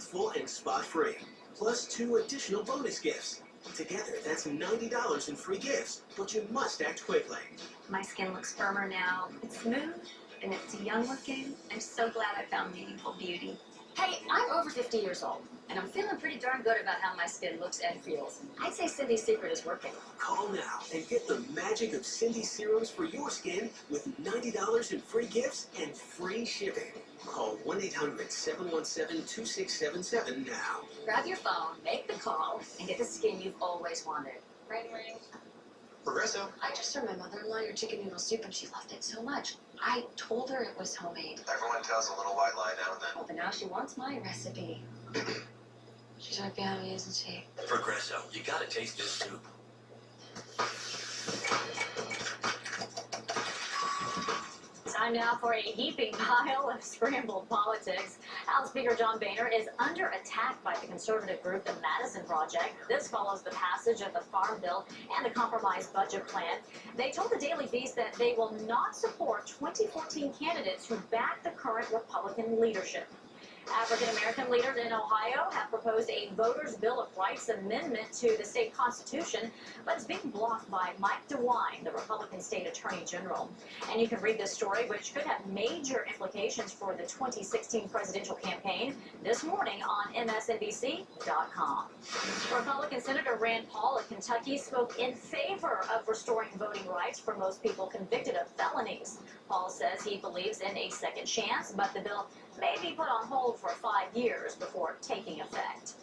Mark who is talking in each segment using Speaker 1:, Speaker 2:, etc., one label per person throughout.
Speaker 1: full and spot-free, plus 2 additional bonus gifts. Together, that's $90 in free gifts, but you must act quickly.
Speaker 2: My skin looks firmer now. It's smooth, and it's young looking. I'm so glad I found meaningful beauty.
Speaker 3: Hey, I'm over 50 years old, and I'm feeling pretty darn good about how my skin looks and feels. I'd say Cindy's secret is working.
Speaker 1: Call now and get the magic of Cindy serums for your skin with $90 in free gifts and free shipping. Call 1-800-717-2677 now.
Speaker 3: Grab your phone, make the call, and get the skin you've always wanted. Ring, ring.
Speaker 4: Progresso.
Speaker 3: I just served my mother-in-law your chicken noodle soup, and she loved it so much. I told her it was homemade.
Speaker 4: Everyone tells a little white lie now and then.
Speaker 3: Oh, but now she wants my recipe. She's right behind me, isn't she?
Speaker 5: Progresso, you gotta taste this soup.
Speaker 2: Time now for a heaping pile of scrambled politics. House Speaker John Boehner is under attack by the conservative group, the Madison Project. This follows the passage of the Farm Bill and the compromise budget plan. They told the Daily Beast that they will not support 2014 candidates who back the current Republican leadership. African-American leaders in Ohio have proposed a Voters' Bill of Rights amendment to the state constitution, but it's being blocked by Mike DeWine, the Republican state attorney general. And you can read this story, which could have major implications for the 2016 presidential campaign, this morning on MSNBC.com. Republican Senator Rand Paul of Kentucky spoke in favor of restoring voting rights for most people convicted of felonies. Paul says he believes in a second chance, but the bill may be put on hold for 5 years before taking effect.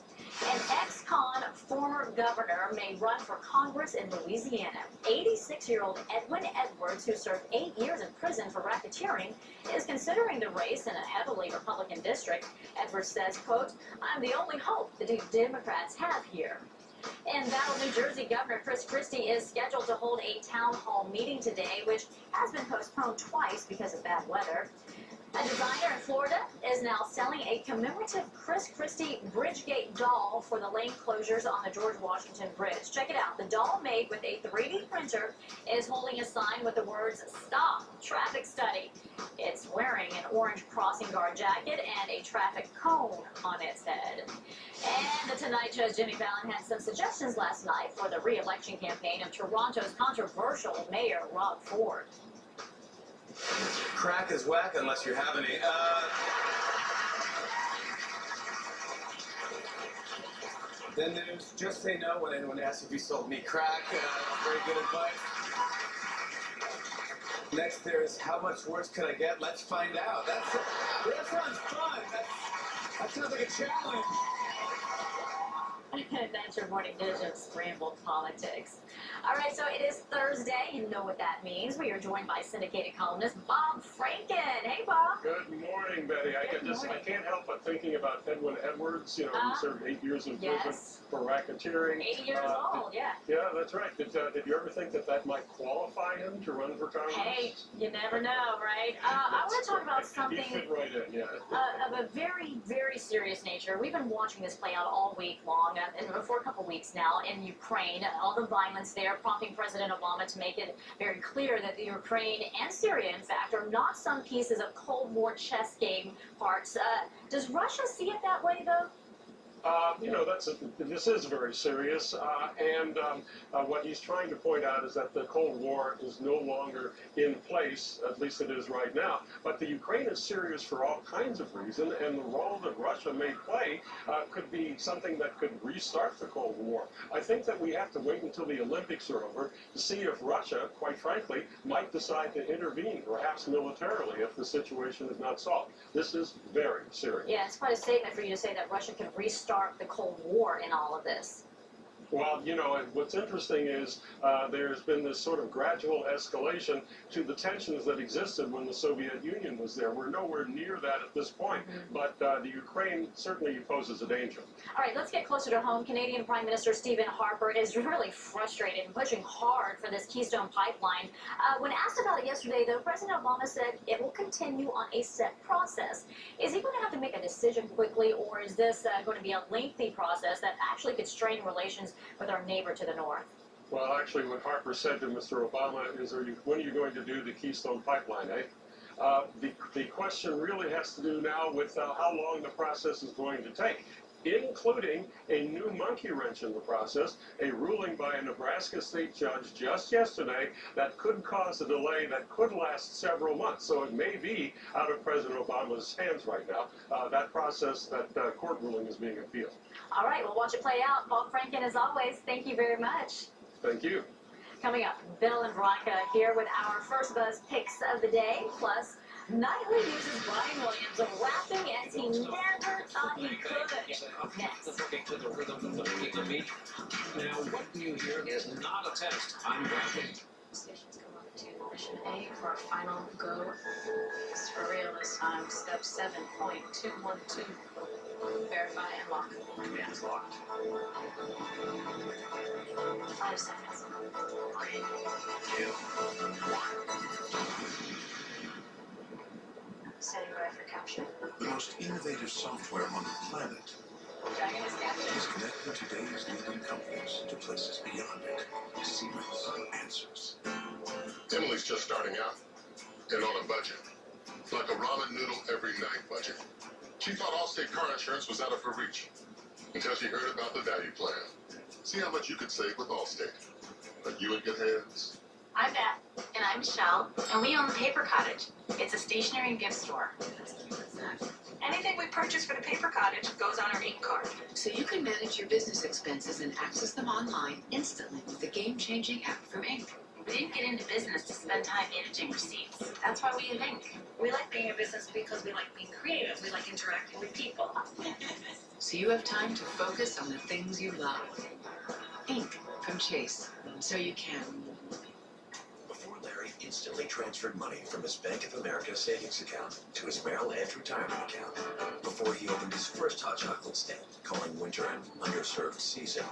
Speaker 2: An ex-con former governor may run for Congress in Louisiana. 86-year-old Edwin Edwards, who served 8 years in prison for racketeering, is considering the race in a heavily Republican district. Edwards says, quote, "I'm the only hope the Democrats have here." In Battle, New Jersey, Governor Chris Christie is scheduled to hold a town hall meeting today, which has been postponed twice because of bad weather. A designer in Florida is now selling a commemorative Chris Christie Bridgegate doll for the lane closures on the George Washington Bridge. Check it out. The doll, made with a 3D printer, is holding a sign with the words, "Stop Traffic Study." It's wearing an orange crossing guard jacket and a traffic cone on its head. And the Tonight Show's Jimmy Fallon had some suggestions last night for the re-election campaign of Toronto's controversial mayor, Rob Ford.
Speaker 6: Crack is whack unless you have any. Then there's just say no when anyone asks if you sold me crack. Very good advice. Next there's how much worse can I get? Let's find out. That sounds fun. That sounds like a challenge.
Speaker 2: That's your morning dish of scrambled politics. All right, so it is Thursday. You know what that means. We are joined by syndicated columnist Bob Franken. Hey, Bob.
Speaker 7: Good morning, Betty. I can't help but thinking about Edwin Edwards. You know, he served 8 years in prison for racketeering.
Speaker 2: 80 years old, yeah.
Speaker 7: Yeah, that's right. Did you ever think that might qualify him to run for Congress?
Speaker 2: Hey, you never know, right? I want to talk about something
Speaker 7: He fit right in, yeah.
Speaker 2: of a very, very serious nature. We've been watching this play out all week long, and for a couple weeks now, in Ukraine. All the violence there, prompting President Obama to make it very clear that the Ukraine and Syria, in fact, are not some pieces of Cold War chess game parts. Does Russia see it that way, though?
Speaker 7: You know, this is very serious, and what he's trying to point out is that the Cold War is no longer in place, at least it is right now. But the Ukraine is serious for all kinds of reasons, and the role that Russia may play could be something that could restart the Cold War. I think that we have to wait until the Olympics are over to see if Russia, quite frankly, might decide to intervene, perhaps militarily, if the situation is not solved. This is very serious.
Speaker 2: Yeah, it's quite a statement for you to say that Russia could restart the Cold War in all of this.
Speaker 7: Well, you know, what's interesting is there's been this sort of gradual escalation to the tensions that existed when the Soviet Union was there. We're nowhere near that at this point, but the Ukraine certainly poses a danger.
Speaker 2: All right, let's get closer to home. Canadian Prime Minister Stephen Harper is really frustrated and pushing hard for this Keystone Pipeline. When asked about it yesterday, though, President Obama said it will continue on a set process. Is he going to have to make a decision quickly, or is this going to be a lengthy process that actually could strain relations with our neighbor to the north?
Speaker 7: Well, actually, what Harper said to Mr. Obama is, when are you going to do the Keystone Pipeline, eh? The question really has to do now with how long the process is going to take, including a new monkey wrench in the process, a ruling by a Nebraska state judge just yesterday that could cause a delay that could last several months. So it may be out of President Obama's hands right now. That process, that court ruling is being appealed.
Speaker 2: All right, we'll watch it play out. Bob Franken, as always, thank you very much.
Speaker 7: Thank you.
Speaker 2: Coming up, Bill and Veronica here with our first Buzz picks of the day. Plus, Nightly uses Brian Williams rapping as he never thought he could. Next.
Speaker 8: To the rhythm of the beat. Now, what you hear is not a test. I'm rapping.
Speaker 3: Stations go on to mission A for our final go. This is for real this time. Step 7.212. Verify and lock.
Speaker 8: Man's locked.
Speaker 3: 5 seconds.
Speaker 8: 3, 2, 1.
Speaker 3: Setting by for capture.
Speaker 9: The most innovative software on the planet
Speaker 3: Dragon is captured.
Speaker 9: is connecting today's leading companies to places beyond it. Secrets, answers.
Speaker 10: Emily's just starting out, and on a budget. Like a ramen noodle every night budget. She thought Allstate car insurance was out of her reach, until she heard about the value plan. See how much you could save with Allstate. Are you in good hands?
Speaker 11: I'm Beth. And I'm Michelle. And we own the Paper Cottage. It's a stationery and gift store. Anything we purchase for the Paper Cottage goes on our ink card.
Speaker 12: So you can manage your business expenses and access them online instantly with the game-changing app from Ink.
Speaker 11: We didn't get into business to spend time managing receipts. That's why we have ink.
Speaker 3: We like being a business because we like being creative. We like interacting with people.
Speaker 12: So you have time to focus on the things you love. Ink from Chase. So you can.
Speaker 5: Before Larry instantly transferred money from his Bank of America savings account to his Merrill Edge retirement account, before he opened his first hot chocolate stand, calling winter an underserved season,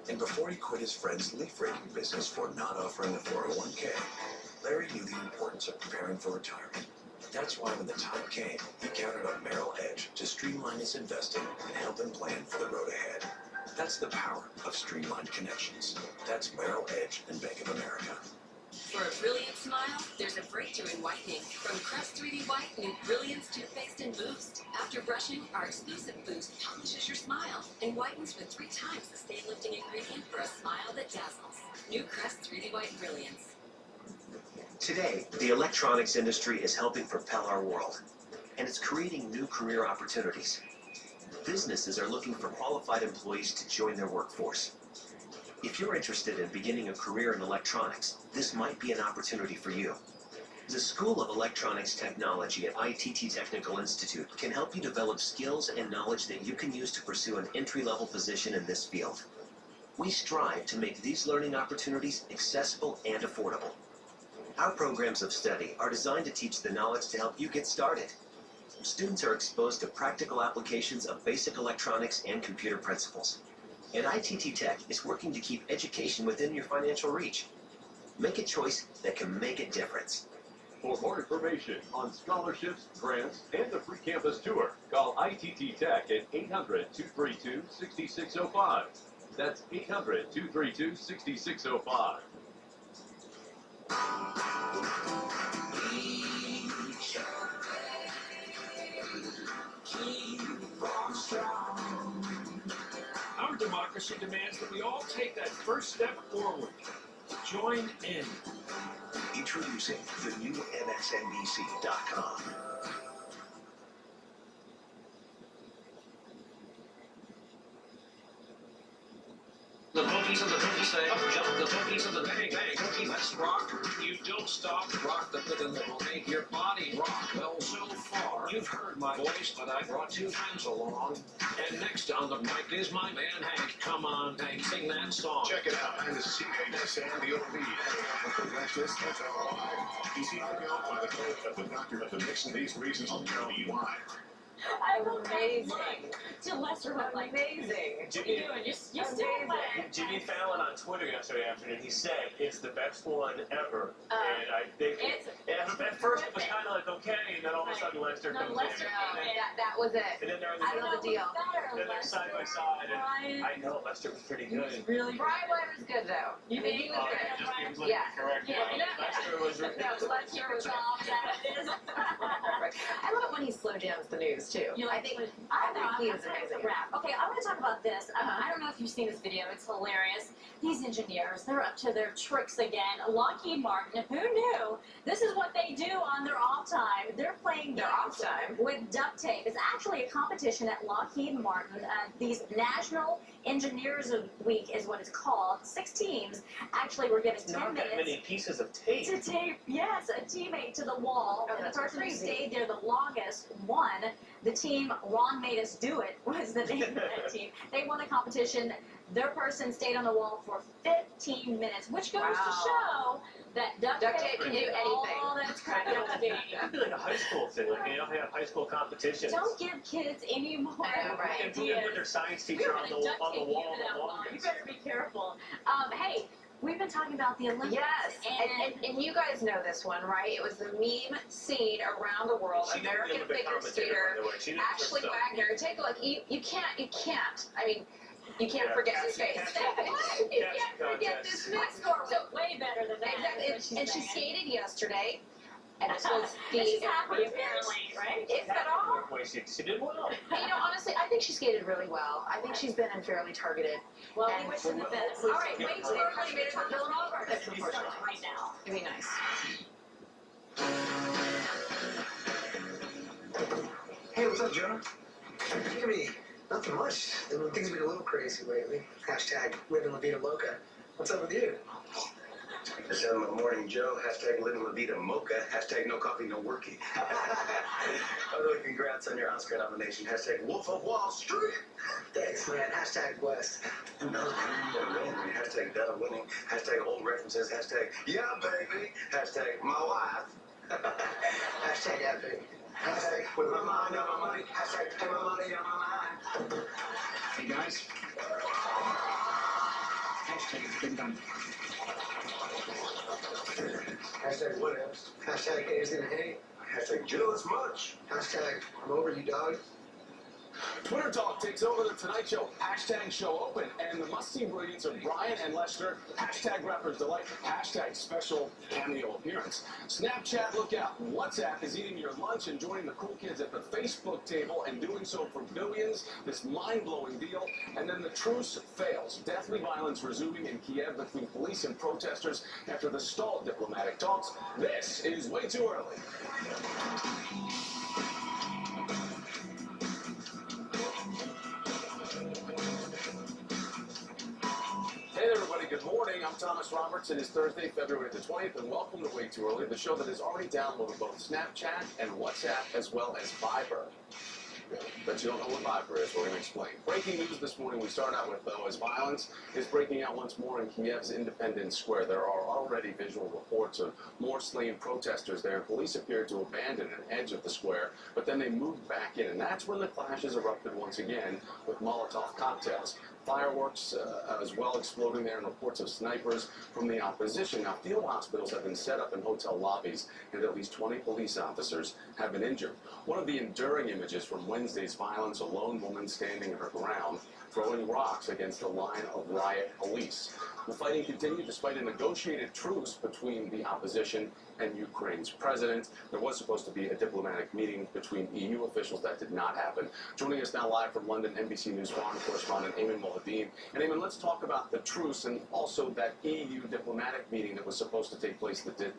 Speaker 5: and before he quit his friend's leaf raking business for not offering a 401k, Larry knew the importance of preparing for retirement. That's why when the time came, he counted on Merrill Edge to streamline his investing and help him plan for the road ahead. That's the power of streamlined connections. That's Merrill Edge and Bank of America.
Speaker 13: For a brilliant smile, there's a breakthrough in whitening. From Crest 3D White, new Brilliance Toothpaste and Boost. After brushing, our exclusive boost polishes your smile and whitens with 3 times the stain-lifting ingredient for a smile that dazzles. New Crest 3D White Brilliance.
Speaker 1: Today, the electronics industry is helping propel our world, and it's creating new career opportunities. Businesses are looking for qualified employees to join their workforce. If you're interested in beginning a career in electronics, this might be an opportunity for you. The School of Electronics Technology at ITT Technical Institute can help you develop skills and knowledge that you can use to pursue an entry-level position in this field. We strive to make these learning opportunities accessible and affordable. Our programs of study are designed to teach the knowledge to help you get started. Students are exposed to practical applications of basic electronics and computer principles. And ITT Tech is working to keep education within your financial reach. Make a choice that can make a difference.
Speaker 14: For more information on scholarships, grants, and the free campus tour, call ITT Tech at 800-232-6605. That's 800-232-6605.
Speaker 8: Our democracy demands that we all take that first step forward. Join in.
Speaker 1: Introducing the new MSNBC.com.
Speaker 8: The boogies of the boogie say, up jump the boogies of the bang bang boogie, let's rock. You don't stop, rock the rhythm that will make your body rock. Well, so far, you've heard my voice, but I brought 2 friends along. And next on the mic is my man Hank. Come on, Hank, sing that song.
Speaker 10: Check it out. I'm the CAS and the OB. The Restless FLI. You see, I go by the code of the doctor of the mix of these reasons on county UI.
Speaker 2: I will
Speaker 15: Amazing.
Speaker 2: to Lester went like,
Speaker 15: Amazing.
Speaker 2: what are you doing? You still playing.
Speaker 16: Jimmy Fallon on Twitter yesterday afternoon, he said it's the best one ever. And I think at first it was kind of like okay, and then all of a sudden Lester comes in.
Speaker 15: That was it.
Speaker 16: And then they're
Speaker 15: I don't know the deal.
Speaker 16: then they're side by side. And I know Lester was pretty good.
Speaker 15: Brian White was good though.
Speaker 2: You
Speaker 15: I mean, he was good.
Speaker 16: Just be completely correct. Lester was really
Speaker 15: No, Lester was I love it when he slow jams the news too. I think he was amazing.
Speaker 2: Okay, I want to talk about this. I don't know if you've seen this video. It's hilarious. These engineers, they're up to their tricks again. Lockheed Martin, who knew? This is what they do on their off time. They're playing their off time with duct tape. It's actually a competition at Lockheed Martin. These National Engineers Week is what it's called. 6 teams actually were given 10
Speaker 16: not
Speaker 2: minutes.
Speaker 16: that many pieces of tape.
Speaker 2: To tape, yes, a teammate to the wall. And the person who stayed there the longest won. The team Ron Made Us Do It was the name of that team. They won the competition. Their person stayed on the wall for 15 minutes, which goes to show that duct tape can do anything. All that's credibility.
Speaker 16: That'd be like a high school thing, like have high school competitions.
Speaker 2: Don't give kids any more
Speaker 16: And put
Speaker 2: ideas.
Speaker 16: their science teacher on the wall.
Speaker 2: You better be careful. Hey, we've been talking about the Olympics.
Speaker 15: Yes, and you guys know this one, right? It was the meme scene around the world.
Speaker 16: She
Speaker 15: American figure skater Ashley Wagner. Take a look. You can't. I mean, you can't forget his face. You can't forget this mix.
Speaker 2: So way better than that.
Speaker 15: Exactly. And she skated yesterday. And this was the
Speaker 2: she's happy apparently, right?
Speaker 15: Is that all?
Speaker 16: She did well.
Speaker 15: You know, honestly, I think she skated really well. I think she's been unfairly targeted.
Speaker 2: Well, we wish her the best. All right, wait till early to talk about this right now.
Speaker 15: It'd be nice.
Speaker 17: Hey, what's up, Jonah? Give me nothing much. Things have been a little crazy lately. Hashtag living La Vida Loca. What's up with you?
Speaker 5: Just having my morning Joe. Hashtag living La Vida Mocha. Hashtag no coffee, no worky. By the way, congrats on your Oscar nomination. Hashtag Wolf of Wall Street.
Speaker 17: Thanks, man. Hashtag West.
Speaker 5: Who knows, man? You gotta win. Hashtag done winning. Hashtag old references. Hashtag yeah, baby. Hashtag my wife.
Speaker 17: Hashtag epic. Hashtag with my mind on my money. Hashtag put my money on my mind.
Speaker 18: Hey, guys. Hashtag it's been done.
Speaker 17: Hashtag what else? Hashtag haters gonna hate.
Speaker 5: Hashtag jealous much.
Speaker 17: Hashtag I'm over you, dog.
Speaker 6: Twitter Talk takes over the Tonight Show. Hashtag show open. And the must-see brilliance of Brian and Lester. Hashtag Rapper's Delight. Hashtag special cameo appearance. Snapchat, look out. WhatsApp is eating your lunch and joining the cool kids at the Facebook table and doing so for billions. This mind-blowing deal. And then the truce fails. Deathly violence resuming in Kiev between police and protesters after the stalled diplomatic talks. This is Way Too Early. Hey everybody, good morning. I'm Thomas Roberts. It is Thursday, February the 20th, and welcome to Way Too Early, the show that is already downloaded both Snapchat and WhatsApp as well as Viber. But you don't know what Viber is, we're going to explain. Breaking news this morning, we start out with, though, as violence is breaking out once more in Kiev's Independence Square. There are already visual reports of more slain protesters there. Police appeared to abandon an edge of the square, but then they moved back in, and that's when the clashes erupted once again with Molotov cocktails. Fireworks as well exploding there, and reports of snipers from the opposition. Now, field hospitals have been set up in hotel lobbies, and at least 20 police officers have been injured. One of the enduring images from Wednesday's violence, a lone woman standing her ground, throwing rocks against a line of riot police. The fighting continued despite a negotiated truce between the opposition and Ukraine's president. There was supposed to be a diplomatic meeting between EU officials. That did not happen. Joining us now live from London, NBC News foreign correspondent Eamon Mohadim. And Eamon, let's talk about the truce and also that EU diplomatic meeting that was supposed to take place that didn't.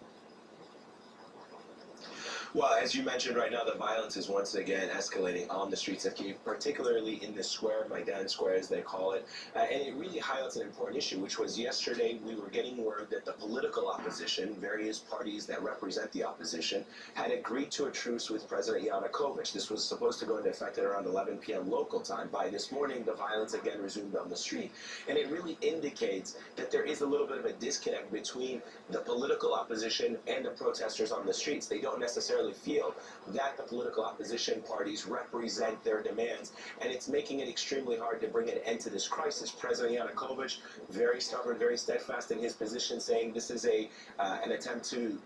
Speaker 19: Well, as you mentioned right now, the violence is once again escalating on the streets of Kyiv, particularly in the square, Maidan Square as they call it. And it really highlights an important issue, which was yesterday we were getting word that the political opposition, various parties that represent the opposition, had agreed to a truce with President Yanukovych. This was supposed to go into effect at around 11 p.m. local time. By this morning, the violence again resumed on the street. And it really indicates that there is a little bit of a disconnect between the political opposition and the protesters on the streets. They don't necessarily necessarily feel that the political opposition parties represent their demands, and it's making it extremely hard to bring an end to this crisis. President Yanukovych, very stubborn, very steadfast in his position, saying this is an attempt to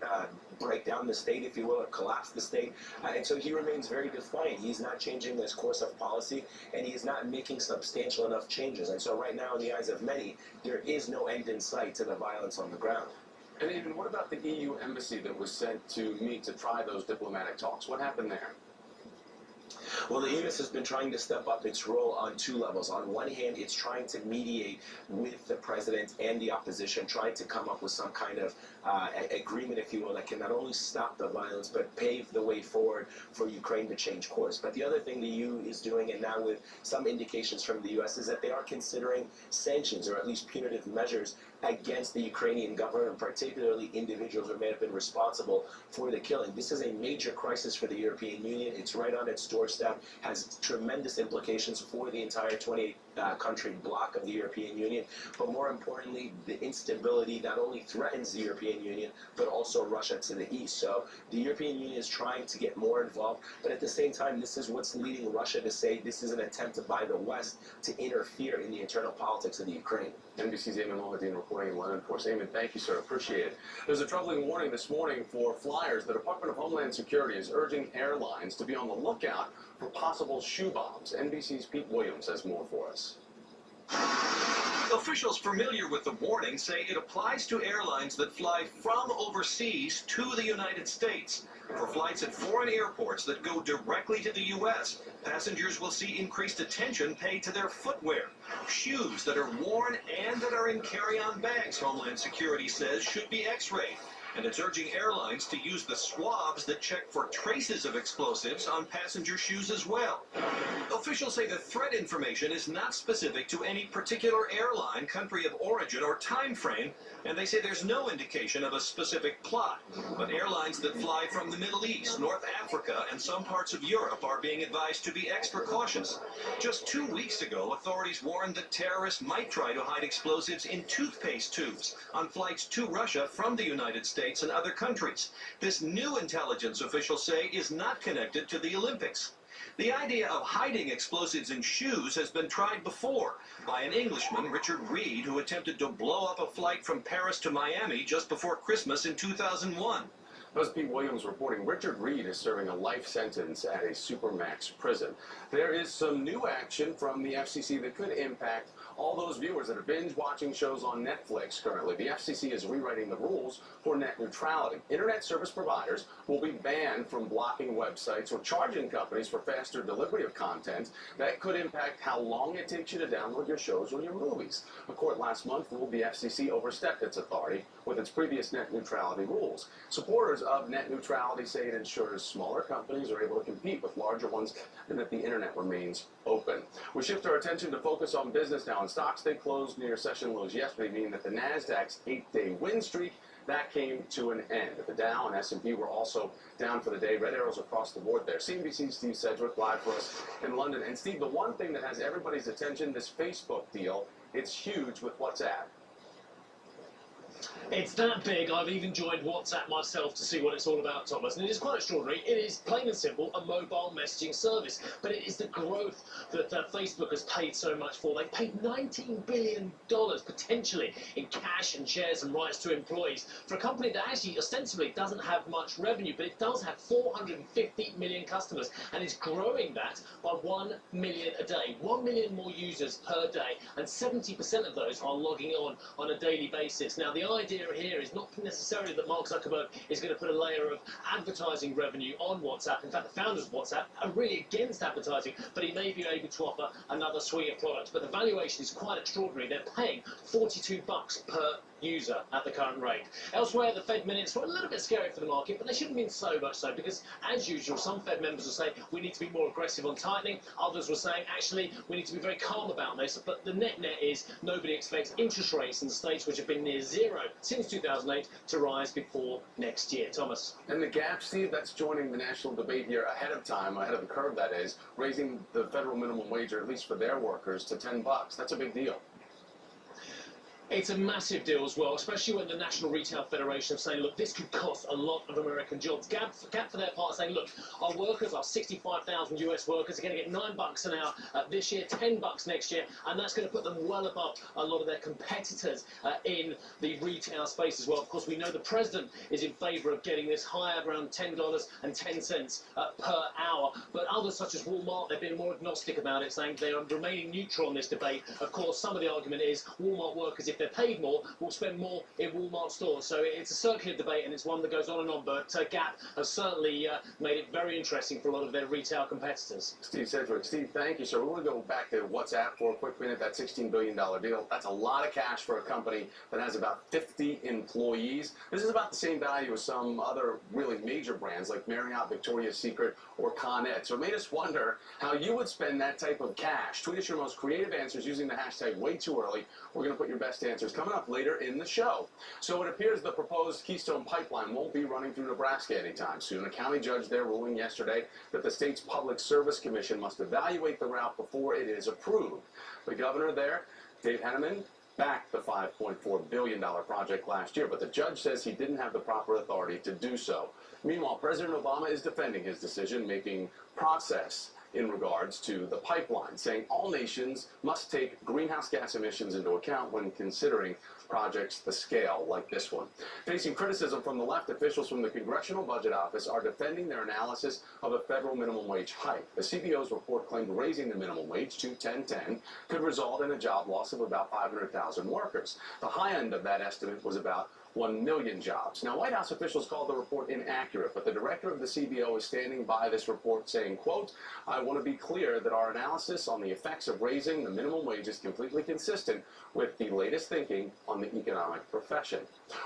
Speaker 19: break down the state, if you will, or collapse the state. And so he remains very defiant. He's not changing his course of policy, and he is not making substantial enough changes. And so right now, in the eyes of many, there is no end in sight to the violence on the ground.
Speaker 6: And even what about the EU embassy that was sent to meet to try those diplomatic talks? What happened there?
Speaker 19: Well, the U.S. has been trying to step up its role on two levels. On one hand, it's trying to mediate with the president and the opposition, trying to come up with some kind of agreement, if you will, that can not only stop the violence, but pave the way forward for Ukraine to change course. But the other thing the EU is doing, and now with some indications from the U.S., is that they are considering sanctions, or at least punitive measures, against the Ukrainian government, particularly individuals who may have been responsible for the killing. This is a major crisis for the European Union. It's right on its doorstep, has tremendous implications for the entire 28-country bloc of the European Union. But more importantly, the instability not only threatens the European Union, but also Russia to the east. So the European Union is trying to get more involved, but at the same time, this is what's leading Russia to say this is an attempt by the West to interfere in the internal politics of the Ukraine.
Speaker 6: NBC's Eamon Mohamedine reporting in London for us. Eamon, thank you, sir. Appreciate it. There's a troubling warning this morning for flyers. The Department of Homeland Security is urging airlines to be on the lookout for possible shoe bombs. NBC's Pete Williams has more for us.
Speaker 8: Officials familiar with the warning say it applies to airlines that fly from overseas to the United States. For flights at foreign airports that go directly to the U.S., passengers will see increased attention paid to their footwear. Shoes that are worn and that are in carry-on bags, Homeland Security says, should be x-rayed. And it's urging airlines to use the swabs that check for traces of explosives on passenger shoes as well. Officials say the threat information is not specific to any particular airline, country of origin, or time frame, and they say there's no indication of a specific plot. But airlines that fly from the Middle East, North Africa, and some parts of Europe are being advised to be extra cautious. Just 2 weeks ago, authorities warned that terrorists might try to hide explosives in toothpaste tubes on flights to Russia from the United States and other countries. This new intelligence, officials say, is not connected to the Olympics. The idea of hiding explosives in shoes has been tried before by an Englishman, Richard Reed, who attempted to blow up a flight from Paris to Miami just before Christmas in 2001.
Speaker 6: As Pete Williams reporting, Richard Reed is serving a life sentence at a Supermax prison. There is some new action from the FCC that could impact all those viewers that are binge watching shows on Netflix currently. The FCC is rewriting the rules for net neutrality. Internet service providers will be banned from blocking websites or charging companies for faster delivery of content that could impact how long it takes you to download your shows or your movies. A court last month ruled the FCC overstepped its authority with its previous net neutrality rules. Supporters of net neutrality say it ensures smaller companies are able to compete with larger ones and that the internet remains open. We shift our attention to focus on business now. And stocks, they closed near session lows yesterday, meaning that the Nasdaq's 8-day win streak, that came to an end. The Dow and S&P were also down for the day. Red arrows across the board there. CNBC's Steve Sedgwick live for us in London. And Steve, the one thing that has everybody's attention, this Facebook deal, it's huge with WhatsApp.
Speaker 20: It's that big, I've even joined WhatsApp myself to see what it's all about, Thomas. And it is quite extraordinary. It is, plain and simple, a mobile messaging service. But it is the growth that Facebook has paid so much for. They paid $19 billion, potentially, in cash and shares and rights to employees for a company that actually, ostensibly, doesn't have much revenue, but it does have 450 million customers, and is growing that by 1 million a day. 1 million more users per day, and 70% of those are logging on a daily basis. Now, the idea here is not necessarily that Mark Zuckerberg is going to put a layer of advertising revenue on WhatsApp. In fact, the founders of WhatsApp are really against advertising, but he may be able to offer another suite of products. But the valuation is quite extraordinary. They're paying $42 per user at the current rate. Elsewhere, the Fed minutes were a little bit scary for the market, but they shouldn't have been so much so, because, as usual, some Fed members will say we need to be more aggressive on tightening. Others were saying, actually, we need to be very calm about this. But the net-net is nobody expects interest rates in the States, which have been near zero since 2008, to rise before next year. Thomas.
Speaker 6: And the gap, Steve, that's joining the national debate here ahead of time, ahead of the curve, that is, raising the federal minimum wage, or at least for their workers, to $10. That's a big deal.
Speaker 20: It's a massive deal as well, especially when the National Retail Federation are saying, look, this could cost a lot of American jobs. Gap for their part saying, look, our workers, our 65,000 US workers, are going to get $9 an hour this year, $10 next year, and that's going to put them well above a lot of their competitors in the retail space as well. Of course, we know the president is in favour of getting this higher, around $10.10 per hour, but others such as Walmart, they've been more agnostic about it, saying they are remaining neutral on this debate. Of course, some of the argument is Walmart workers, if they're paid more, will spend more in Walmart stores. So it's a circular debate, and it's one that goes on and on, but Gap has certainly made it very interesting for a lot of their retail competitors.
Speaker 6: Steve Sedgwick. Steve, thank you, sir. We're going to go back to WhatsApp for a quick minute. That $16 billion deal, that's a lot of cash for a company that has about 50 employees. This is about the same value as some other really major brands like Marriott, Victoria's Secret, or Con Ed. So it made us wonder how you would spend that type of cash. Tweet us your most creative answers using the hashtag #WayTooEarly. We're going to put your best answers coming up later in the show. So it appears the proposed Keystone Pipeline won't be running through Nebraska anytime soon. A county judge there ruling yesterday that the state's Public Service Commission must evaluate the route before it is approved. The governor there, Dave Henneman, backed the $5.4 billion project last year, but the judge says he didn't have the proper authority to do so. Meanwhile, President Obama is defending his decision-making process in regards to the pipeline, saying all nations must take greenhouse gas emissions into account when considering projects the scale like this one. Facing criticism from the left, officials from the Congressional Budget Office are defending their analysis of a federal minimum wage hike. The CBO's report claimed raising the minimum wage to $10.10 could result in a job loss of about 500,000 workers. The high end of that estimate was about 1 million jobs. Now, White House officials called the report inaccurate, but the director of the CBO is standing by this report saying, quote, I want to be clear that our analysis on the effects of raising the minimum wage is completely consistent with the latest thinking on the economic profession.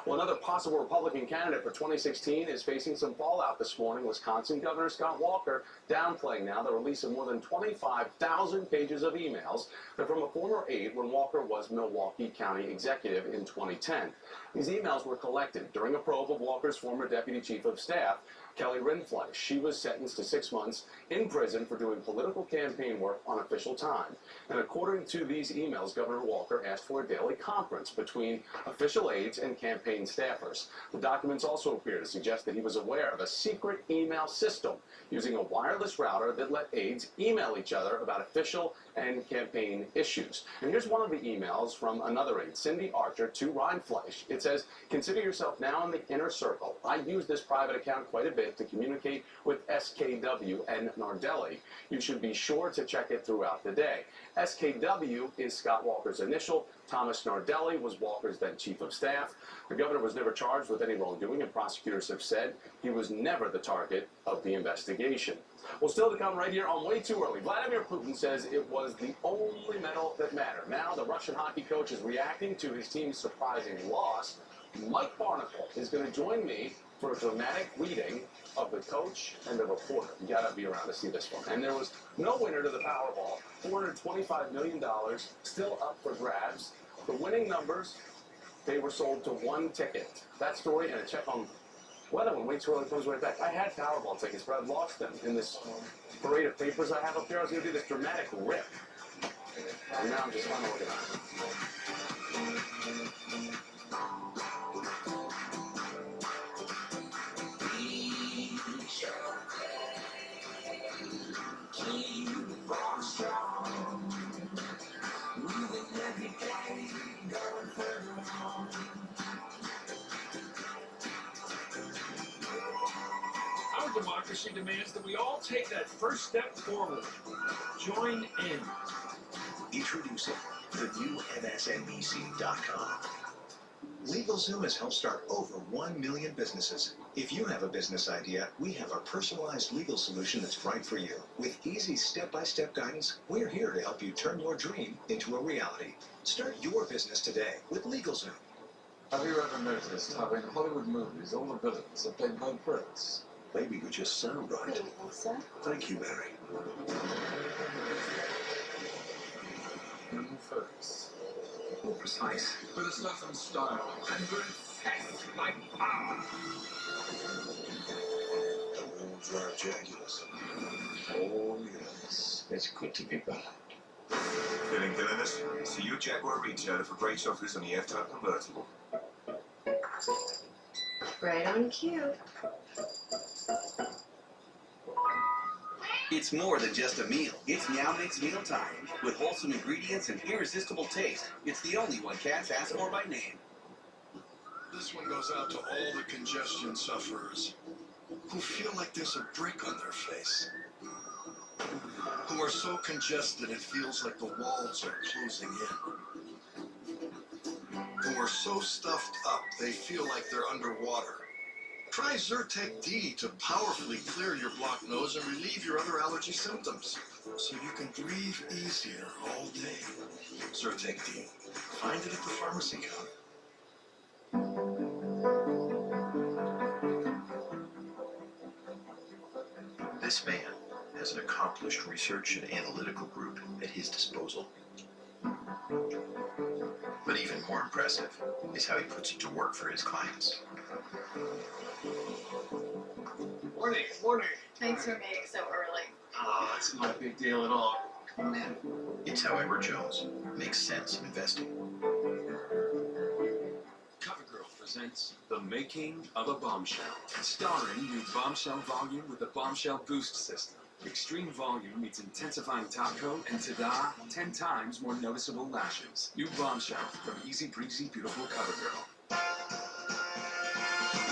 Speaker 6: Well, another possible Republican candidate for 2016 is facing some fallout this morning. Wisconsin Governor Scott Walker downplaying now the release of more than 25,000 pages of emails from a former aide when Walker was Milwaukee County executive in 2010. These emails were collected during a probe of Walker's former deputy chief of staff, Kelly Rindfleisch. She was sentenced to 6 months in prison for doing political campaign work on official time. And according to these emails, Governor Walker asked for a daily conference between official aides and campaign staffers. The documents also appear to suggest that he was aware of a secret email system using a wireless router that let aides email each other about official and campaign issues. And here's one of the emails from another aide, Cindy Archer, to Rindfleisch. It says, consider yourself now in the inner circle. I use this private account quite a bit to communicate with SKW and Nardelli. You should be sure to check it throughout the day. SKW is Scott Walker's initial. Thomas Nardelli was Walker's then chief of staff. The governor was never charged with any wrongdoing, and prosecutors have said he was never the target of the investigation. Well, still to come right here on Way Too Early. Vladimir Putin says it was the only medal that mattered. Now the Russian hockey coach is reacting to his team's surprising loss. Mike Barnacle is going to join me for a dramatic reading of the coach and the reporter. You got to be around to see this one. And there was no winner to the Powerball. $425 million still up for grabs. The winning numbers, they were sold to one ticket. That story and a check on weather when Way Too Early comes right back. I had Powerball tickets, but I've lost them in this parade of papers I have up here. I was going to do this dramatic rip. And now I'm just unorganized.
Speaker 8: Our democracy demands that we all take that first step forward. Join in.
Speaker 1: Introducing the new MSNBC.com. LegalZoom has helped start over 1 million businesses. If you have a business idea, we have a personalized legal solution that's right for you. With easy step-by-step guidance, we're here to help you turn your dream into a reality. Start your business today with LegalZoom.
Speaker 21: Have you ever noticed how in Hollywood movies all the villains are played by Brits?
Speaker 9: Maybe you just sound right.
Speaker 15: I don't think so.
Speaker 9: Thank you, Mary.
Speaker 21: Folks.
Speaker 9: More precise.
Speaker 21: With a certain style and grotesque like power.
Speaker 9: All drive Jaguars. Oh, yes. It's good to be back. Feeling villainous? See your Jaguar retailer for great offers on the F-Type convertible.
Speaker 12: Right on cue.
Speaker 4: It's more than just a meal. It's Meow Mix Mealtime. With wholesome ingredients and irresistible taste, it's the only one cats ask for by name.
Speaker 10: This one goes out to all the congestion sufferers who feel like there's a brick on their face, who are so congested it feels like the walls are closing in, who are so stuffed up they feel like they're underwater. Try Zyrtec D to powerfully clear your blocked nose and relieve your other allergy symptoms, so you can breathe easier all day. Zyrtec D. Find it at the pharmacy counter.
Speaker 22: This man has an accomplished research and analytical group at his disposal. But even more impressive is how he puts it to work for his clients.
Speaker 23: Morning, morning.
Speaker 3: Thanks for meeting so early.
Speaker 22: Oh, it's not a big deal at all. Come on in. It's how Edward Jones makes sense in investing.
Speaker 24: CoverGirl presents The Making of a Bombshell, starring new Bombshell volume with the Bombshell Boost system. Extreme volume meets intensifying top coat and ta-da, 10 times more noticeable lashes. New Bombshell from Easy Breezy Beautiful CoverGirl.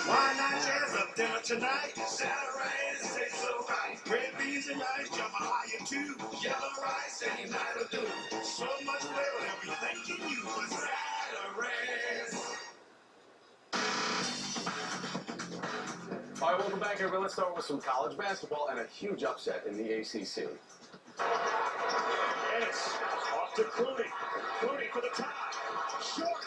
Speaker 8: Why not jazz up dinner tonight? Salad rice tastes so right. Red beans and rice, jump higher too. Yellow rice, any night will do. So much flavor, everything can use for salad rice.
Speaker 6: All right, welcome back, everyone. Let's start with some college basketball and a huge upset in the ACC.
Speaker 8: Ennis off to Clooney. Clooney for the tie. Short.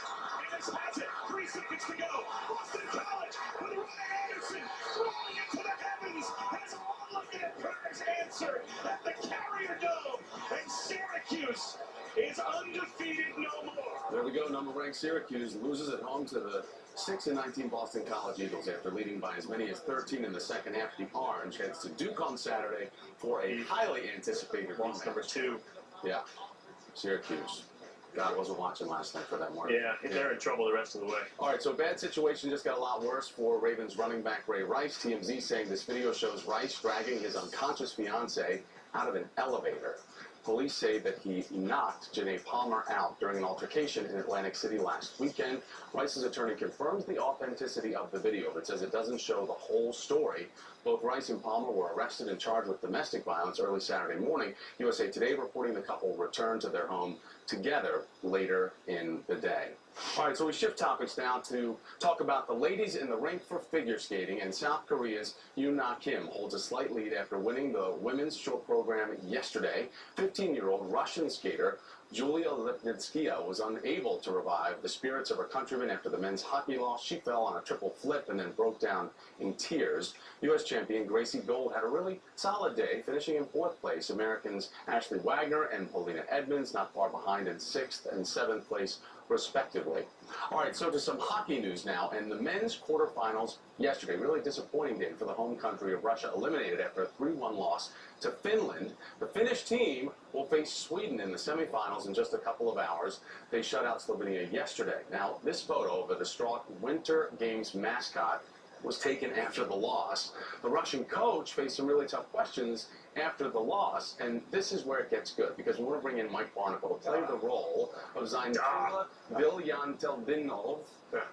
Speaker 8: Ennis has it. 3 seconds to go. Boston College with Ryan Anderson throwing it to the heavens. Has all of the opponents answered at the Carrier Dome. And Syracuse is undefeated no more.
Speaker 6: There we go. Number-ranked Syracuse loses at home to the 6-19 Boston College Eagles after leading by as many as 13 in the second half. The Orange heads to Duke on Saturday for a highly anticipated rematch.
Speaker 16: Number 2.
Speaker 6: Yeah, Syracuse. God, wasn't watching last night for that one.
Speaker 16: Yeah, they're in trouble the rest of the way.
Speaker 6: All right, so bad situation just got a lot worse for Ravens running back Ray Rice. TMZ saying this video shows Rice dragging his unconscious fiancée out of an elevator. Police say that he knocked Janae Palmer out during an altercation in Atlantic City last weekend. Rice's attorney confirms the authenticity of the video, but says it doesn't show the whole story. Both Rice and Palmer were arrested and charged with domestic violence early Saturday morning. USA Today reporting the couple returned to their home together later in the day. All right, so we shift topics now to talk about the ladies in the rink for figure skating, and South Korea's Yoon-na Kim holds a slight lead after winning the women's short program yesterday. 15-year-old Russian skater Julia Lipnitskaya was unable to revive the spirits of her countrymen after the men's hockey loss. She fell on a triple flip and then broke down in tears. U.S. champion Gracie Gold had a really solid day, finishing in 4th place. Americans Ashley Wagner and Paulina Edmonds not far behind in 6th and 7th place, respectively. All right, so to some hockey news now, and the men's quarterfinals yesterday. Really disappointing day for the home country of Russia, eliminated after a 3-1 loss to Finland. The Finnish team will face Sweden in the semifinals in just a couple of hours. They shut out Slovenia yesterday. Now, this photo of a distraught Winter Games mascot was taken after the loss. The Russian coach faced some really tough questions after the loss, and this is where it gets good, because we want to bring in Mike Barnacle to play the role of Zainula Vilyanteldinov,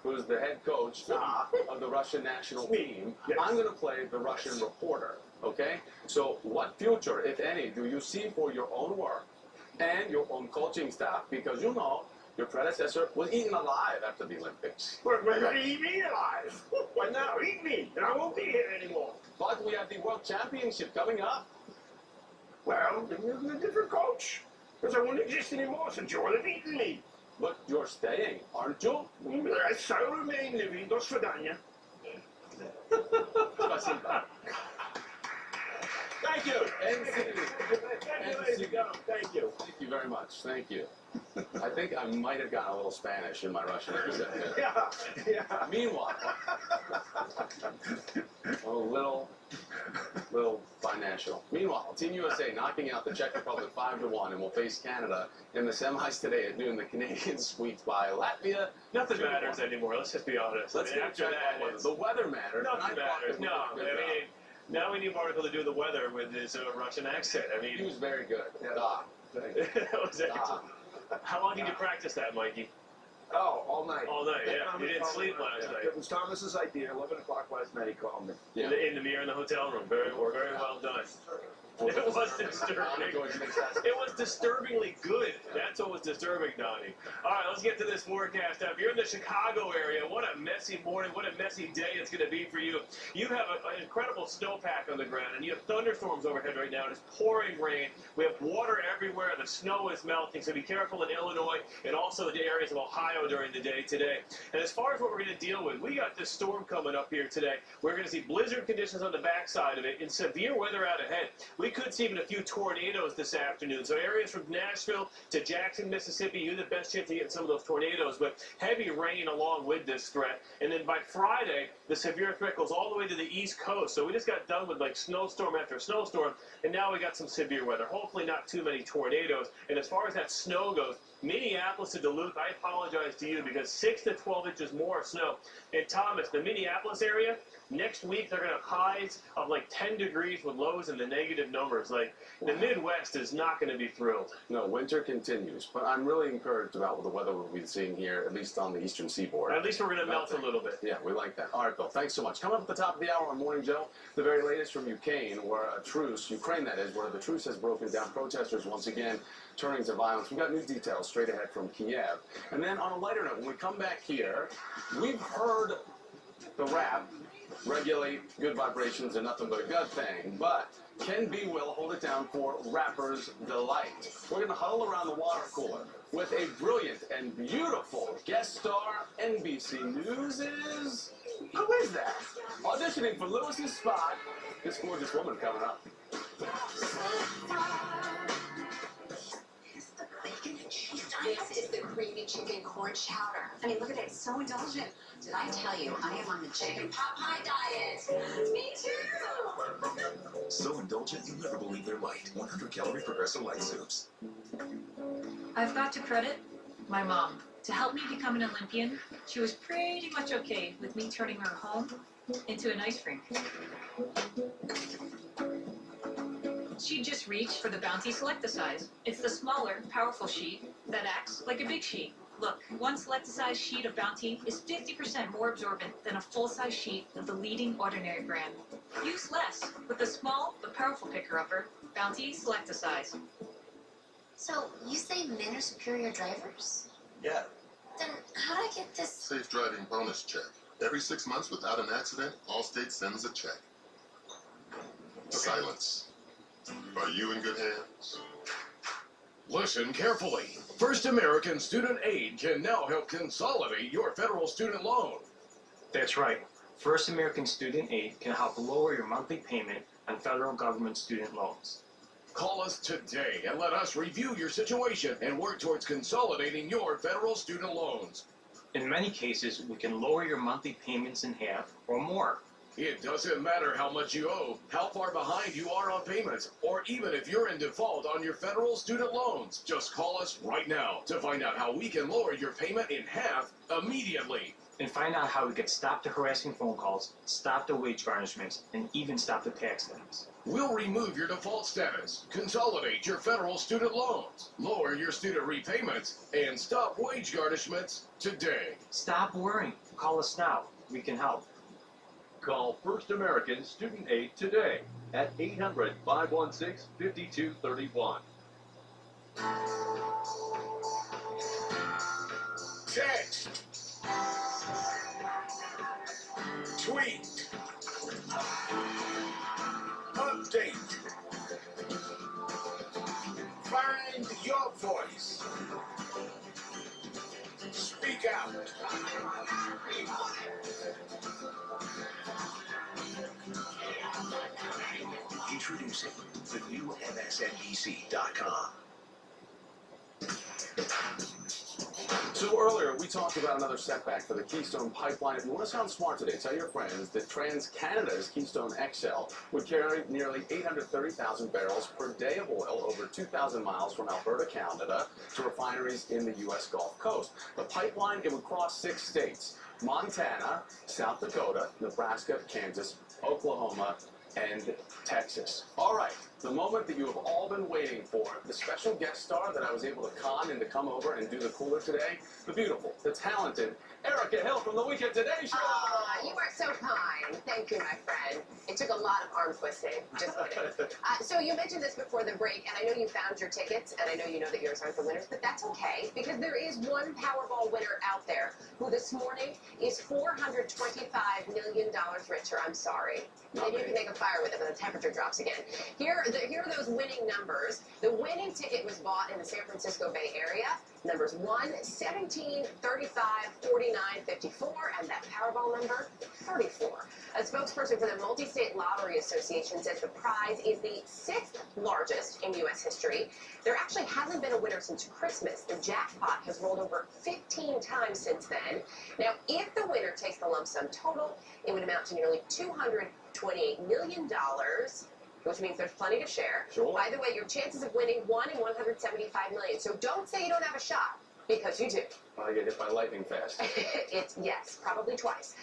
Speaker 6: who is the head coach of the Russian national team. I'm going to play the Russian reporter, okay? So what future, if any, do you see for your own work and your own coaching staff? Because you know, your predecessor was eaten alive after the Olympics.
Speaker 8: We're going to eat me alive. Well, now eat me, and I won't be here anymore.
Speaker 6: But we have the World Championship coming up.
Speaker 8: Well, there's a different coach. Because I won't exist anymore since you will have eaten me.
Speaker 6: But you're staying, aren't you?
Speaker 8: I shall remain living. До свидания.
Speaker 6: Thank you.
Speaker 8: Thank you, ladies and gentlemen. Thank you.
Speaker 6: Thank you very much. Thank you. I think I might have gotten a little Spanish in my Russian accent.
Speaker 16: Yeah.
Speaker 6: Meanwhile, a little financial. Meanwhile, Team USA knocking out the Czech Republic 5-1 and will face Canada in the semis today at noon. The Canadians swept by Latvia.
Speaker 16: Nothing matters anymore. Let's just be honest.
Speaker 6: Let's get
Speaker 16: after that,
Speaker 6: the weather matters.
Speaker 16: Nothing matters. No, I mean, now we need Marco to do the weather with his Russian accent. I mean,
Speaker 6: he was very good.
Speaker 16: That was excellent. How long did you practice that, Mikey?
Speaker 7: Oh, all night.
Speaker 16: All night, yeah. You didn't sleep last night.
Speaker 7: It was Thomas's idea. 11 o'clock last night, he called me.
Speaker 16: Yeah. In the mirror in the hotel room. Very well done. It was disturbing. It was disturbingly good. That's what was disturbing, Donnie. All right, let's get to this forecast. If you're in the Chicago area, what a messy morning, what a messy day it's going to be for you. You have an incredible snowpack on the ground, and you have thunderstorms overhead right now. It's pouring rain. We have water everywhere. The snow is melting, so be careful in Illinois and also the areas of Ohio during the day today. And as far as what we're going to deal with, we got this storm coming up here today. We're going to see blizzard conditions on the backside of it and severe weather out ahead. We could see even a few tornadoes this afternoon. So areas from Nashville to Jackson, Mississippi, you have the best chance of getting some of those tornadoes, but heavy rain along with this threat. And then by Friday, the severe threat goes all the way to the East Coast. So we just got done with like snowstorm after snowstorm, and now we got some severe weather. Hopefully not too many tornadoes. And as far as that snow goes, Minneapolis to Duluth, I apologize to you because 6 to 12 inches more snow. And Thomas, the Minneapolis area, next week they're going to have highs of like 10 degrees with lows in the negative numbers. Like the Midwest is not going to be thrilled.
Speaker 6: No, winter continues, but I'm really encouraged about the weather we'll be seeing here, at least on the eastern seaboard.
Speaker 16: At least we're going to melt a little bit.
Speaker 6: Yeah, we like that. All right, Bill, thanks so much. Coming up at the top of the hour on Morning Joe, the very latest from Ukraine, where a truce, Ukraine that is, where the truce has broken down. Protesters once again turning to violence. We've got new details straight ahead from Kiev. And then on a lighter note, when we come back here, we've heard the rap, regulate, good vibrations, and nothing but a good thing. But Ken B will hold it down for Rapper's Delight. We're going to huddle around the water cooler with a brilliant and beautiful guest star. NBC News is... Who is that? Auditioning for Lewis's spot, this gorgeous woman coming up.
Speaker 11: This is the creamy chicken corn chowder. I mean, look at it. It's so indulgent. Did I tell you I am on the chicken pot pie diet? Me too.
Speaker 5: So indulgent, you'll never believe their might. 100-calorie Progresso Light Soups.
Speaker 13: I've got to credit my mom. To help me become an Olympian, she was pretty much okay with me turning her home into an ice rink. She'd just reach for the Bounty Select-A-Size. It's the smaller, powerful sheet that acts like a big sheet. Look, one Select-A-Size sheet of Bounty is 50% more absorbent than a full-size sheet of the leading ordinary brand. Use less with the small but powerful picker-upper, Bounty Select-A-Size.
Speaker 11: So, you say men are superior drivers?
Speaker 10: Yeah.
Speaker 11: Then how do I get this?
Speaker 10: Safe driving bonus check. Every 6 months without an accident, Allstate sends a check. Silence. Are you in good hands?
Speaker 14: Listen carefully. First American Student Aid can now help consolidate your federal student loan.
Speaker 25: That's right. First American Student Aid can help lower your monthly payment on federal government student loans.
Speaker 14: Call us today and let us review your situation and work towards consolidating your federal student loans.
Speaker 25: In many cases, we can lower your monthly payments in half or more.
Speaker 14: It doesn't matter how much you owe, how far behind you are on payments, or even if you're in default on your federal student loans. Just call us right now to find out how we can lower your payment in half immediately.
Speaker 25: And find out how we can stop the harassing phone calls, stop the wage garnishments, and even stop the tax liens.
Speaker 14: We'll remove your default status, consolidate your federal student loans, lower your student repayments, and stop wage garnishments today.
Speaker 25: Stop worrying. Call us now. We can help.
Speaker 26: Call First American Student Aid today at 800-516-5231.
Speaker 14: Text. Tweet. Update. Find your voice. Speak out.
Speaker 5: Introducing the new MSNBC.com.
Speaker 6: So earlier, we talked about another setback for the Keystone Pipeline. If you want to sound smart today, tell your friends that TransCanada's Keystone XL would carry nearly 830,000 barrels per day of oil over 2,000 miles from Alberta, Canada, to refineries in the U.S. Gulf Coast. The pipeline, it would cross 6 states: Montana, South Dakota, Nebraska, Kansas, Oklahoma, and Texas. All right, the moment that you have all been waiting for, the special guest star that I was able to con into come over and do the cooler today, the beautiful, the talented Erica Hill from the Weekend Today Show.
Speaker 1: You are so kind. Thank you, my friend. It took a lot of arm twisting. Just kidding. So you mentioned this before the break, and I know you found your tickets, and I know you know that yours aren't the winners, but that's okay, because there is one Powerball winner out there who this morning is $425 million richer. I'm sorry. Maybe you can make a fire with it when the temperature drops again. Here are those winning numbers. The winning ticket was bought in the San Francisco Bay Area. Numbers 1, 17, 35, 49, 54, and that Powerball number, 34. A spokesperson for the Multi-State Lottery Association says the prize is the 6th largest in U.S. history. There actually hasn't been a winner since Christmas. The jackpot has rolled over 15 times since then. Now, if the winner takes the lump sum total, it would amount to nearly $228 million, which means there's plenty to share.
Speaker 6: Sure.
Speaker 1: By the way, your chances of winning 1 in 175 million. So don't say you don't have a shot, because you do.
Speaker 6: I get hit by lightning fast.
Speaker 1: Yes, probably twice.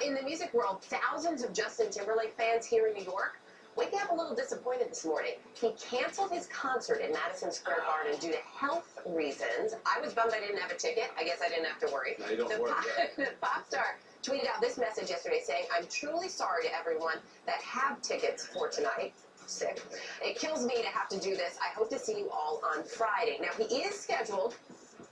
Speaker 1: In the music world, thousands of Justin Timberlake fans here in New York waking up a little disappointed this morning. He canceled his concert in Madison Square Garden due to health reasons. I was bummed I didn't have a ticket. I guess I didn't have to worry.
Speaker 6: No, you don't worry.
Speaker 1: The pop star tweeted out this message yesterday saying, "I'm truly sorry to everyone that have tickets for tonight." Sick. It kills me to have to do this. I hope to see you all on Friday. Now, he is scheduled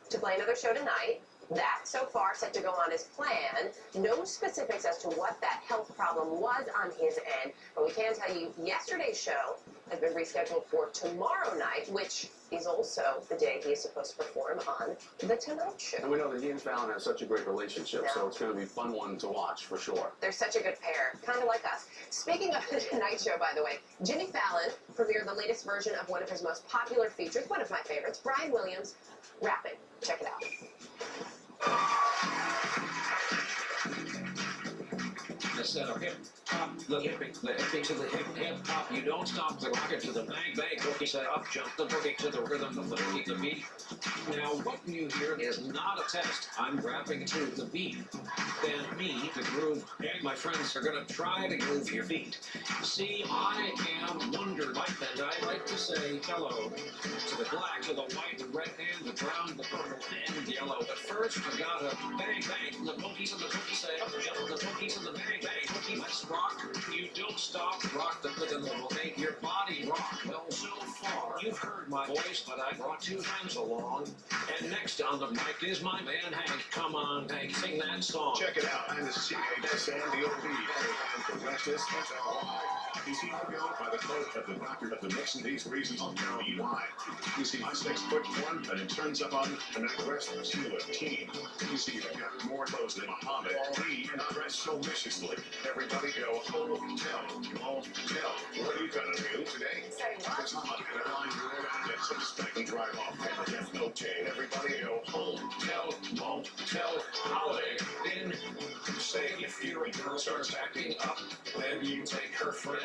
Speaker 1: to play another show tonight. That, so far, set to go on as planned. No specifics as to what that health problem was on his end, but we can tell you yesterday's show has been rescheduled for tomorrow night, which is also the day he is supposed to perform on The Tonight Show.
Speaker 6: And we know that he and Fallon have such a great relationship, so it's going to be a fun one to watch for sure.
Speaker 1: They're such a good pair, kind of like us. Speaking of The Tonight Show, by the way, Jimmy Fallon premiered the latest version of one of his most popular features, one of my favorites, Brian Williams, rapping. Check it out.
Speaker 8: I said, hip hop, the hippie to the hip hop. You don't stop the rocket to the bang bang. Boogie say up, jump the boogie to the rhythm of the boogie, the beat. Now what you hear is not a test. I'm rapping to the beat. Then me, the groove, and my friends are gonna try to groove your feet. See, I am Wonder Light, and I like to say hello to the black, to the white, the red, and the brown, the purple, and the yellow. But first, I gotta bang bang. The boogies and the boogie say up, jump the boogies and the bang bang. Boogie, let's rock. You don't stop. Rock the rhythm that will make your body rock. Well, so far, you've heard my voice, but I brought 2 friends along. And next on the mic is my man Hank. Come on, Hank, sing that song.
Speaker 10: Check it out. I'm the CASNDOB. And for Restless, that's all. You see, I go by the code of the doctor of the mix and these reasons I'll tell you why. You see, my 6'1", and it turns up on an aggressive to a team. You see, I got more clothes than Muhammad Ali, and I dress so viciously. Everybody go, hotel. What are you gonna do today? It's hot, and I'm going to get some respect and drive off. I have no chain. Everybody go, hotel, motel, holiday inn. Say if your girl starts acting up, then you take her friend.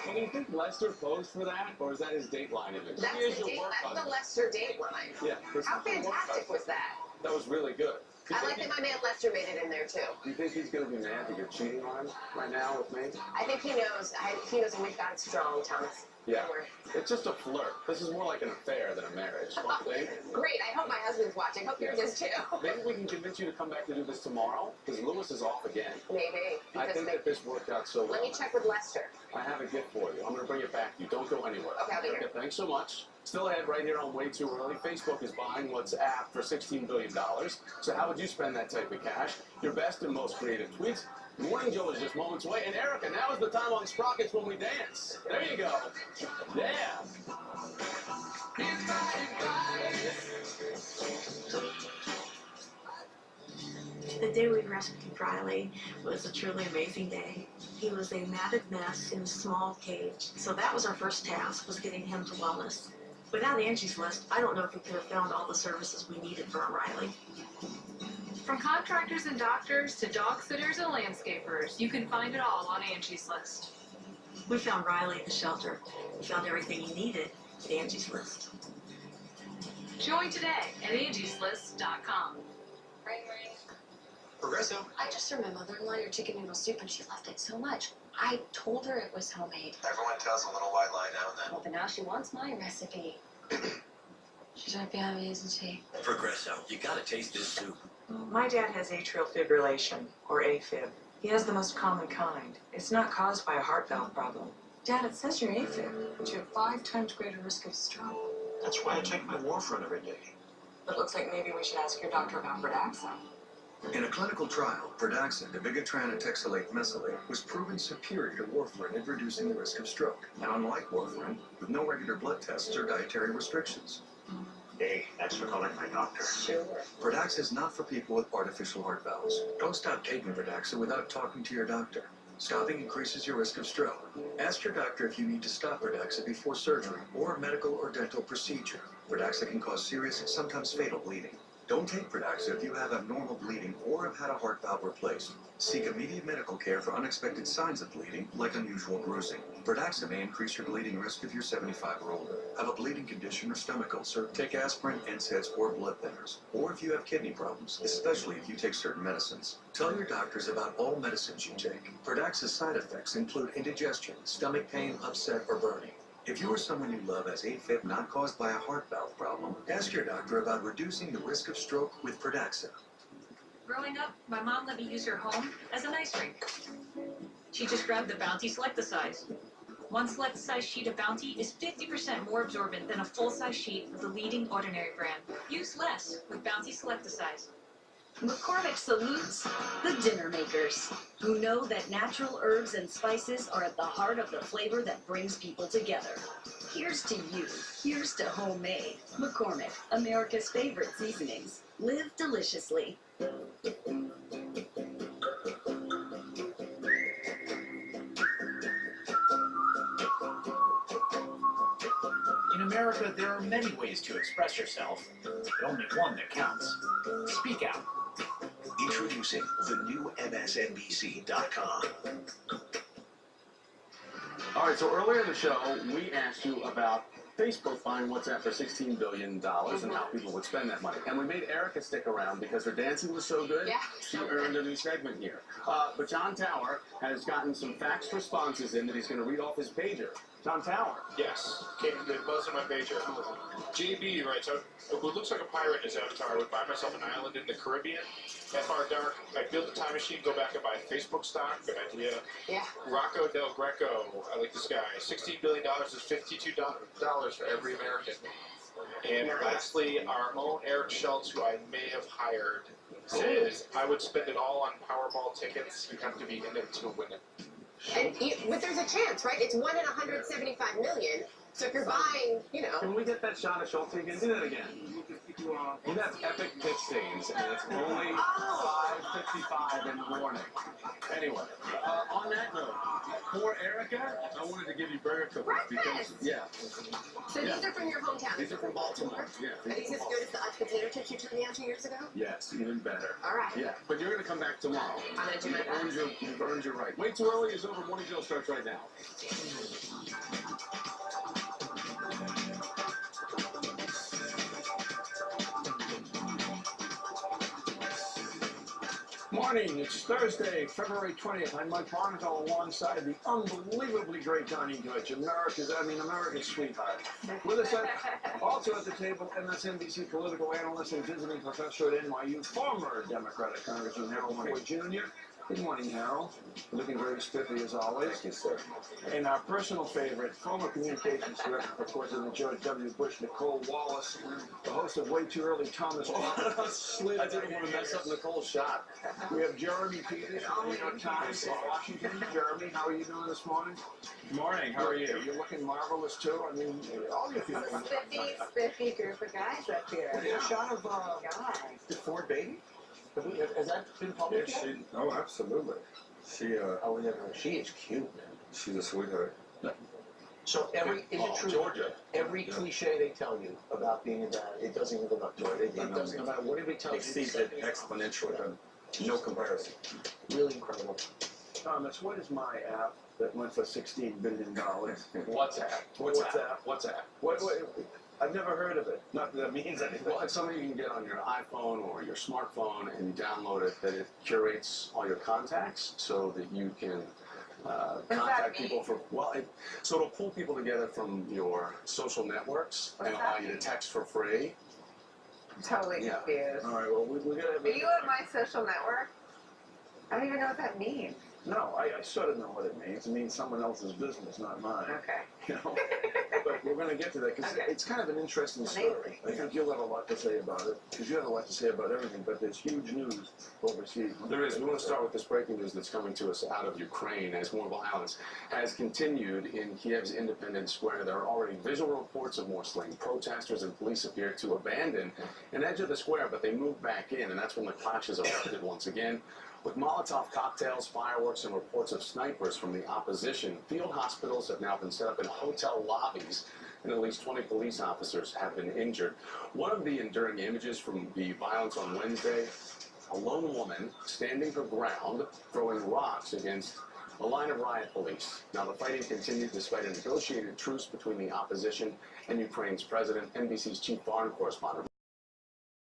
Speaker 6: And do you think Lester posed for that, or is that his Dateline image?
Speaker 1: That's the Lester Dateline.
Speaker 6: Yeah.
Speaker 1: How fantastic was that?
Speaker 6: That was really good.
Speaker 1: I like that my man Lester made it in there, too.
Speaker 6: Do you think he's going to be mad that you're cheating on him right now with me?
Speaker 1: I think he knows. He knows we've got it strong, Thomas.
Speaker 6: Yeah. It's just a flirt. This is more like an affair than a marriage, don't you think?
Speaker 1: Great. I hope my husband's watching. Hope yours is, too.
Speaker 6: Maybe we can convince you to come back to do this tomorrow, because Lewis is off again.
Speaker 1: Maybe.
Speaker 6: I think that this worked out so well.
Speaker 1: Let me check with Lester.
Speaker 6: I have a gift for you. I'm going to bring it back to you. Don't go anywhere.
Speaker 1: Okay, I'll be here.
Speaker 6: Thanks so much. Still ahead right here on Way Too Early. Facebook is buying WhatsApp for $16 billion. So how would you spend that type of cash? Your best and most creative tweets. Morning Joe is just moments away. And Erica, now is the time on Sprockets when we dance. There you go. Yeah.
Speaker 2: The day we rescued Riley was a truly amazing day. He was a matted mess in a small cage. So that was our first task, was getting him to wellness. Without Angie's List, I don't know if we could have found all the services we needed for O'Reilly.
Speaker 13: From contractors and doctors to dog sitters and landscapers, you can find it all on Angie's List.
Speaker 2: We found Riley at the shelter. We found everything he needed at Angie's List.
Speaker 13: Join today at angieslist.com.
Speaker 11: Ring, ring.
Speaker 22: Progresso.
Speaker 11: I just heard my mother-in-law your chicken noodle soup and she loved it so much. I told her it was homemade.
Speaker 22: Everyone tells a little white lie now and then.
Speaker 11: Well, but now she wants my recipe. She's right behind me, isn't she?
Speaker 5: Progresso, you gotta taste this soup.
Speaker 2: My dad has atrial fibrillation, or AFib. He has the most common kind. It's not caused by a heart valve problem. Dad, it says you're AFib, but you have 5 times greater risk of stroke.
Speaker 22: That's why I take my warfarin every day.
Speaker 2: But it looks like maybe we should ask your doctor about Pradaxa.
Speaker 22: In a clinical trial, Pradaxa, dabigatran etexylate mesylate, was proven superior to warfarin in reducing the risk of stroke. And unlike warfarin, with no regular blood tests or dietary restrictions. Hey, thanks for calling my doctor.
Speaker 11: Sure.
Speaker 22: Pradaxa is not for people with artificial heart valves. Don't stop taking Pradaxa without talking to your doctor. Stopping increases your risk of stroke. Ask your doctor if you need to stop Pradaxa before surgery or a medical or dental procedure. Pradaxa can cause serious, sometimes fatal bleeding. Don't take Pradaxa if you have abnormal bleeding or have had a heart valve replaced. Seek immediate medical care for unexpected signs of bleeding, like unusual bruising. Pradaxa may increase your bleeding risk if you're 75 or older, have a bleeding condition or stomach ulcer, take aspirin, NSAIDs, or blood thinners, or if you have kidney problems, especially if you take certain medicines. Tell your doctors about all medicines you take. Pradaxa's side effects include indigestion, stomach pain, upset, or burning. If you or someone you love has AFib not caused by a heart valve problem, ask your doctor about reducing the risk of stroke with Pradaxa.
Speaker 13: Growing up, my mom let me use her home as an ice rink. She just grabbed the Bounty Select-A-Size. One Select-A-Size sheet of Bounty is 50% more absorbent than a full-size sheet of the leading ordinary brand. Use less with Bounty Select-A-Size.
Speaker 15: McCormick salutes the dinner makers, who know that natural herbs and spices are at the heart of the flavor that brings people together. Here's to you. Here's to homemade. McCormick, America's favorite seasonings. Live deliciously.
Speaker 17: In America, there are many ways to express yourself, but only one that counts. Speak out.
Speaker 5: Introducing the new MSNBC.com.
Speaker 6: All right, so earlier in the show, we asked you about Facebook buying WhatsApp for $16 billion and how people would spend that money. And we made Erica stick around because her dancing was so good, she earned a new segment here. But John Tower has gotten some faxed responses in that he's going to read off his pager. John Tower.
Speaker 18: Yes, came to buzz in my pager. JB writes, it looks like a pirate in his avatar. I would buy myself an island in the Caribbean. FR Dark, I'd build a time machine, go back and buy Facebook stock. Good idea.
Speaker 1: Yeah.
Speaker 18: Rocco Del Greco, I like this guy. $16 billion is $52 for every American. And lastly, our own Eric Schultz, who I may have hired, says, I would spend it all on Powerball tickets. You have to be in it to win it.
Speaker 1: But there's a chance, right? It's 1 in 175 million. So if you're buying, you know.
Speaker 6: Can we get that shot of Schultz again? Do that again. He has epic pitch stains, and it's only 5:55 in the morning. Anyway, on that note, for Erica, I wanted to give you burger cookies because,
Speaker 1: So these are from your hometown.
Speaker 6: These are from Baltimore. Yeah.
Speaker 1: Are these as good as the potato chips you took me out 2 years ago?
Speaker 6: Yes, even better.
Speaker 1: All right.
Speaker 6: Yeah, but you're going to come back tomorrow.
Speaker 1: I'm going to do my best.
Speaker 6: You've earned your right. Way too early is over. Morning Joe starts right now. Morning, it's Thursday, February 20th. I'm Mike Barnacle alongside the unbelievably great Donnie Deutsch, America's sweetheart. With us also at the table, MSNBC political analyst and visiting professor at NYU, former Democratic Congressman Harold Ford Jr. Good morning, Harold. Looking very spiffy as always.
Speaker 7: Thank you, sir.
Speaker 6: And our personal favorite, former communications director for President George W. Bush, Nicole Wallace, the host of Way Too Early, Thomas Roberts. I didn't want to mess up Nicole's shot. We have Jeremy Peters from the New York Times in Washington. Jeremy, how are you doing this morning? Good morning. How are you? You're looking marvelous, too. I mean, all your people.
Speaker 2: Spiffy group of guys up here.
Speaker 6: Is there a shot of the Ford baby? Has that been published yet?
Speaker 7: Oh, absolutely. She is cute, man. She's a sweetheart.
Speaker 4: So is it true?
Speaker 6: Georgia.
Speaker 4: Every cliche they tell you about being a dad, it doesn't even live up to it. It doesn't, no matter what anybody tells you.
Speaker 7: Exceeds it exponentially. No comparison.
Speaker 4: Really incredible.
Speaker 7: Thomas, what is my app that went for $16 billion?
Speaker 6: WhatsApp. WhatsApp.
Speaker 7: What, I've never heard of it. Not that it means anything.
Speaker 6: Well, it's something you can get on your iPhone or your smartphone, and you download it. That it curates all your contacts so that you can contact people for. So it'll pull people together from your social networks and allow you to text for free.
Speaker 9: I'm totally confused.
Speaker 7: All right. Well, we gotta.
Speaker 9: Are you on my social network? I don't even know what that means.
Speaker 7: No, I sort of know what it means. It means someone else's business, not mine.
Speaker 9: Okay.
Speaker 7: You know, but we're going to get to that because it's kind of an interesting story. I think you'll have a lot to say about it because you have a lot to say about everything. But there's huge news overseas.
Speaker 6: There is. We want to start with this breaking news that's coming to us out of Ukraine as more violence has continued in Kiev's Independence Square. There are already visual reports of more slain protesters, and police appear to abandon an edge of the square, but they moved back in, and that's when the clashes erupted once again. With Molotov cocktails, fireworks, and reports of snipers from the opposition, field hospitals have now been set up in hotel lobbies, and at least 20 police officers have been injured. One of the enduring images from the violence on Wednesday, a lone woman standing her ground, throwing rocks against a line of riot police. Now, the fighting continued despite a negotiated truce between the opposition and Ukraine's president. NBC's chief foreign correspondent